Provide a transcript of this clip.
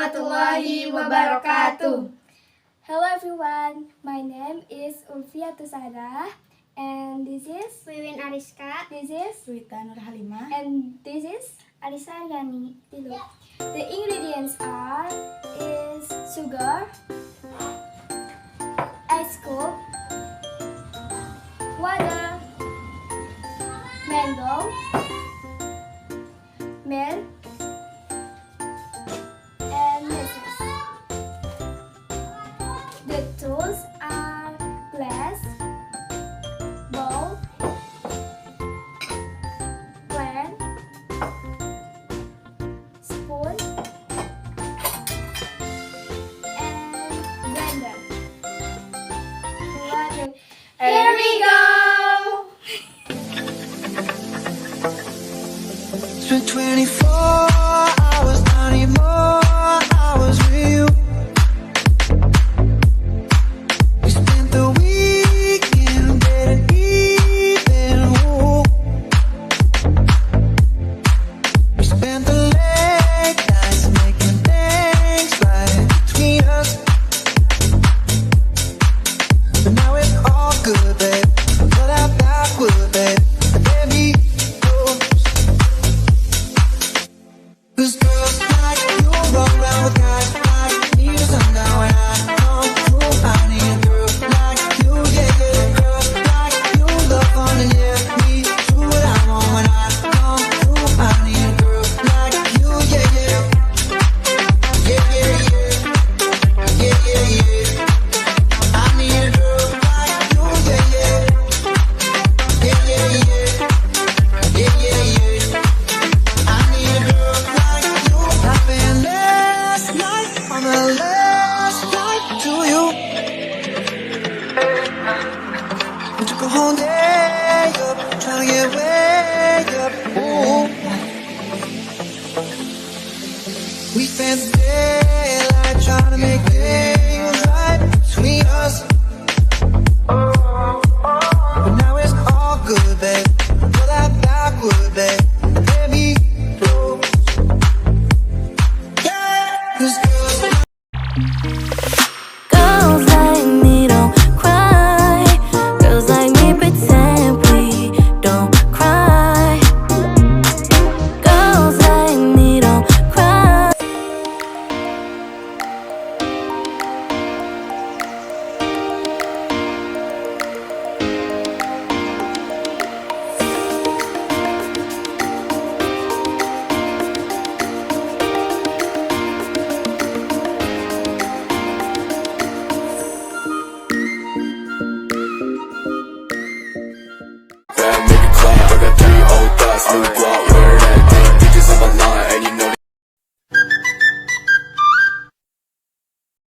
warahmatullahi wabarakatuh. Hello everyone, my name is Ulfia Tusada, and this is Wiwin Ariska. This is Wita Nur Halimah. And this is Alisa Aryani. The ingredients is sugar, ice cube, water, mango, milk, and measures. The tools are glass, bowl, pan, spoon, and blender. Here we go! It's been 24 hours, I need more hours with you. We spent the weekend getting even. Ooh. We spent the late nights making things right between us. But now it's all good, babe. Put out that wood, babe. Baby, oh. 'Cause girls like you run around with guys like me to sundown. When I come through, I need a girl like you, yeah, yeah. Girls like you love fun and yeah, me do what I want. When I come through, I need a girl like you, yeah, yeah. Yeah, yeah, yeah. Yeah, yeah, yeah. I need a girl like you, yeah, yeah. Yeah, yeah, yeah. Yeah, yeah, yeah. I need a girl like you. Happened last night on the last flight to you. We took a whole day up, trying to get way up. Ooh. We spent the daylight trying to make it.